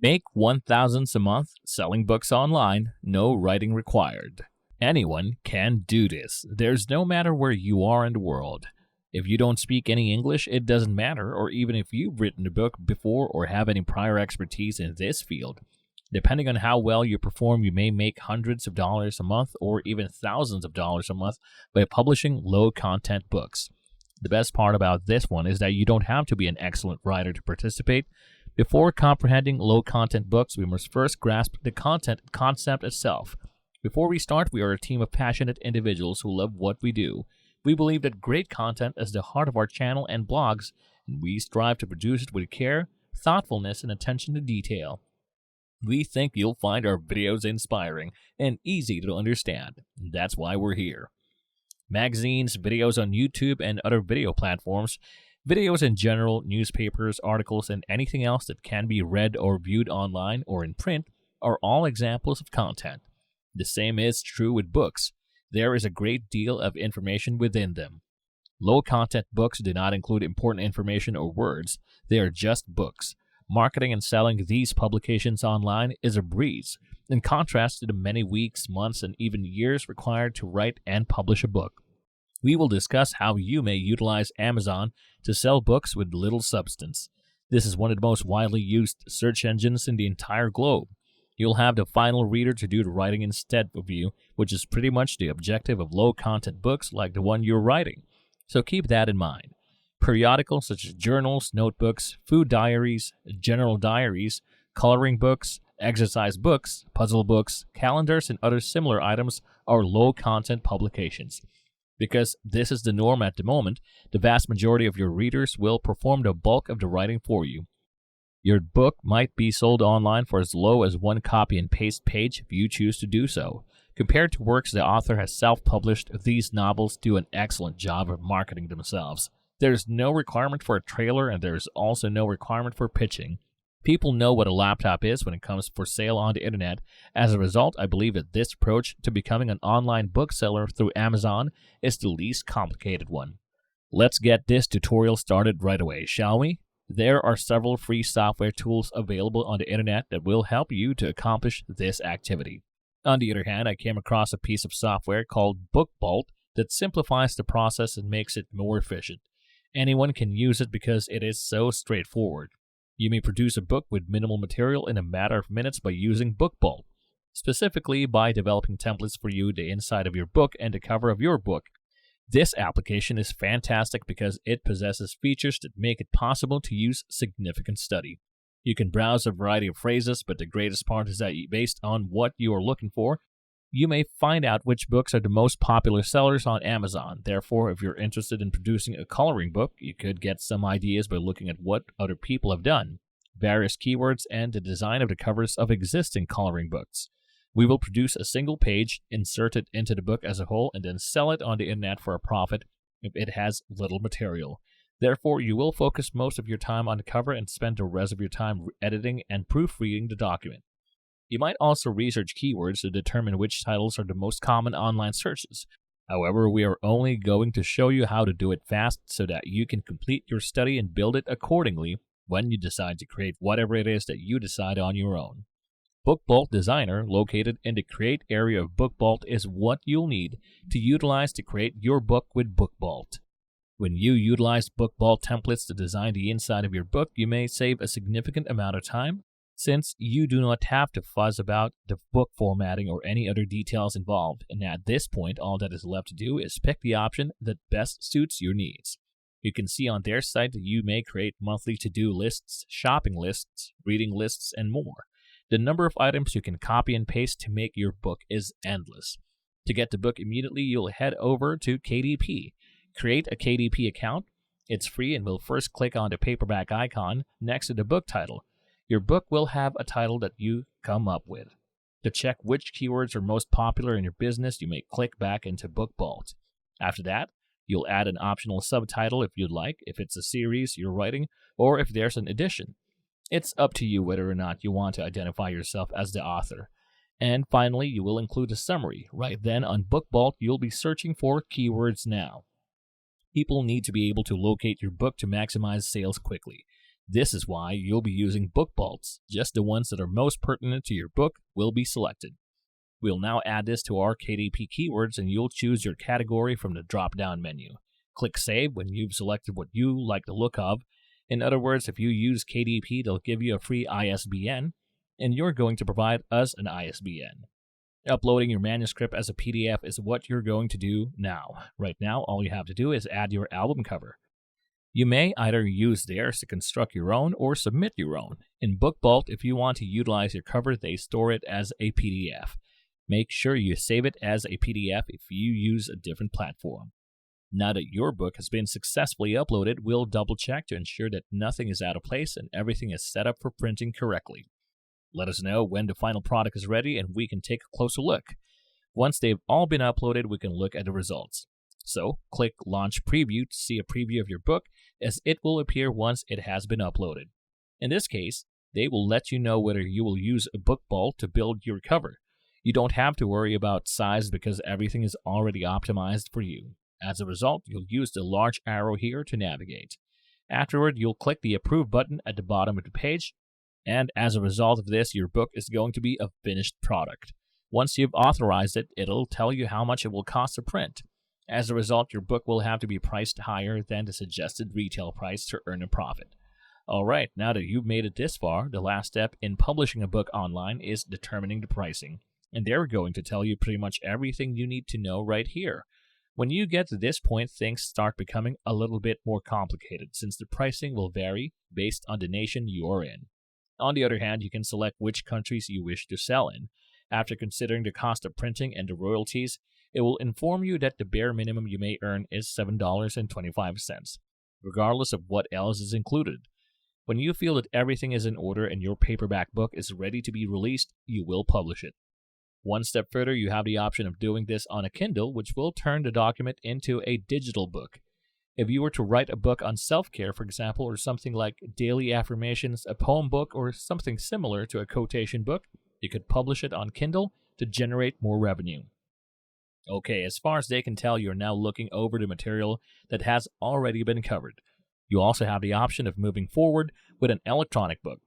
Make 1,000 a month selling books online, no writing required. Anyone can do this. There's no matter where you are in the world. If you don't speak any English, it doesn't matter, or even if you've written a book before or have any prior expertise in this field. Depending on how well you perform, you may make hundreds of dollars a month or even thousands of dollars a month by publishing low-content books. The best part about this one is that you don't have to be an excellent writer to participate. Before comprehending low-content books, we must first grasp the content concept itself. Before we start, we are a team of passionate individuals who love what we do. We believe that great content is the heart of our channel and blogs, and we strive to produce it with care, thoughtfulness, and attention to detail. We think you'll find our videos inspiring and easy to understand. That's why we're here. Magazines, videos on YouTube and other video platforms, videos in general, newspapers, articles, and anything else that can be read or viewed online or in print are all examples of content. The same is true with books. There is a great deal of information within them. Low-content books do not include important information or words. They are just books. Marketing and selling these publications online is a breeze, in contrast to the many weeks, months, and even years required to write and publish a book. We will discuss how you may utilize Amazon to sell books with little substance. This is one of the most widely used search engines in the entire globe. You'll have the final reader to do the writing instead of you, which is pretty much the objective of low-content books like the one you're writing. So keep that in mind. Periodicals such as journals, notebooks, food diaries, general diaries, coloring books, exercise books, puzzle books, calendars, and other similar items are low-content publications. Because this is the norm at the moment, the vast majority of your readers will perform the bulk of the writing for you. Your book might be sold online for as low as one copy and paste page if you choose to do so. Compared to works the author has self-published, these novels do an excellent job of marketing themselves. There's no requirement for a trailer, and there's also no requirement for pitching. People know what a laptop is when it comes for sale on the internet. As a result, I believe that this approach to becoming an online bookseller through Amazon is the least complicated one. Let's get this tutorial started right away, shall we? There are several free software tools available on the internet that will help you to accomplish this activity. On the other hand, I came across a piece of software called BookBolt that simplifies the process and makes it more efficient. Anyone can use it because it is so straightforward. You may produce a book with minimal material in a matter of minutes by using BookBolt, specifically by developing templates for you, the inside of your book, and the cover of your book. This application is fantastic because it possesses features that make it possible to use significant study. You can browse a variety of phrases, but the greatest part is that based on what you are looking for, you may find out which books are the most popular sellers on Amazon. Therefore, if you're interested in producing a coloring book, you could get some ideas by looking at what other people have done, various keywords, and the design of the covers of existing coloring books. We will produce a single page, insert it into the book as a whole, and then sell it on the internet for a profit if it has little material. Therefore, you will focus most of your time on the cover and spend the rest of your time editing and proofreading the document. You might also research keywords to determine which titles are the most common online searches. However, we are only going to show you how to do it fast so that you can complete your study and build it accordingly when you decide to create whatever it is that you decide on your own. BookBolt Designer, located in the Create area of BookBolt, is what you'll need to utilize to create your book with BookBolt. When you utilize BookBolt templates to design the inside of your book, you may save a significant amount of time, since you do not have to fuzz about the book formatting or any other details involved, and at this point all that is left to do is pick the option that best suits your needs. You can see on their site that you may create monthly to-do lists, shopping lists, reading lists, and more. The number of items you can copy and paste to make your book is endless. To get the book immediately, you'll head over to KDP. Create a KDP account. It's free and will first click on the paperback icon next to the book title. Your book will have a title that you come up with. To check which keywords are most popular in your business, you may click back into BookBolt. After that, you'll add an optional subtitle if you'd like, if it's a series you're writing, or if there's an edition. It's up to you whether or not you want to identify yourself as the author. And finally, you will include a summary. Right then on BookBolt, you'll be searching for keywords now. People need to be able to locate your book to maximize sales quickly. This is why you'll be using book bolts. Just the ones that are most pertinent to your book will be selected. We'll now add this to our KDP keywords, and you'll choose your category from the drop-down menu. Click Save when you've selected what you like the look of. In other words, if you use KDP, they'll give you a free ISBN, and you're going to provide us an ISBN. Uploading your manuscript as a PDF is what you're going to do now. Right now, all you have to do is add your album cover. You may either use theirs to construct your own or submit your own. In BookBolt, if you want to utilize your cover, they store it as a PDF. Make sure you save it as a PDF if you use a different platform. Now that your book has been successfully uploaded, we'll double check to ensure that nothing is out of place and everything is set up for printing correctly. Let us know when the final product is ready and we can take a closer look. Once they've all been uploaded, we can look at the results. So, click Launch Preview to see a preview of your book, as it will appear once it has been uploaded. In this case, they will let you know whether you will use a book bolt to build your cover. You don't have to worry about size because everything is already optimized for you. As a result, you'll use the large arrow here to navigate. Afterward, you'll click the Approve button at the bottom of the page, and as a result of this, your book is going to be a finished product. Once you've authorized it, it'll tell you how much it will cost to print. As a result, your book will have to be priced higher than the suggested retail price to earn a profit. Alright, now that you've made it this far, the last step in publishing a book online is determining the pricing. And they're going to tell you pretty much everything you need to know right here. When you get to this point, things start becoming a little bit more complicated, since the pricing will vary based on the nation you're in. On the other hand, you can select which countries you wish to sell in. After considering the cost of printing and the royalties, it will inform you that the bare minimum you may earn is $7.25, regardless of what else is included. When you feel that everything is in order and your paperback book is ready to be released, you will publish it. One step further, you have the option of doing this on a Kindle, which will turn the document into a digital book. If you were to write a book on self-care, for example, or something like daily affirmations, a poem book, or something similar to a quotation book, you could publish it on Kindle to generate more revenue. Okay, as far as they can tell, you're now looking over the material that has already been covered. You also have the option of moving forward with an electronic book.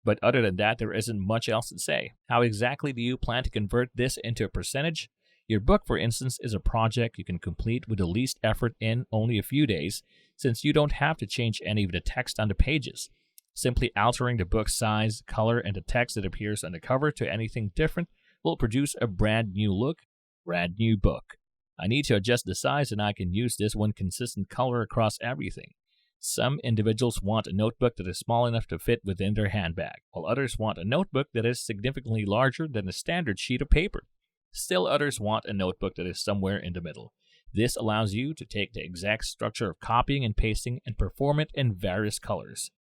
But other than that, there isn't much else to say. How exactly do you plan to convert this into a percentage? Your book, for instance, is a project you can complete with the least effort in only a few days, since you don't have to change any of the text on the pages. Simply altering the book's size, color, and the text that appears on the cover to anything different will produce a brand new look, brand new book. I need to adjust the size, and I can use this one consistent color across everything. Some individuals want a notebook that is small enough to fit within their handbag, while others want a notebook that is significantly larger than a standard sheet of paper. Still others want a notebook that is somewhere in the middle. This allows you to take the exact structure of copying and pasting and perform it in various colors.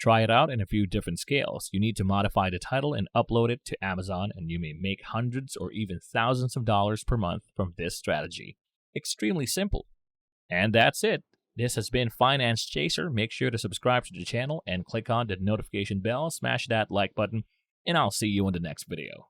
Try it out in a few different scales. You need to modify the title and upload it to Amazon, and you may make hundreds or even thousands of dollars per month from this strategy. Extremely simple. And that's it. This has been Finance Chaser. Make sure to subscribe to the channel and click on the notification bell, smash that like button, and I'll see you in the next video.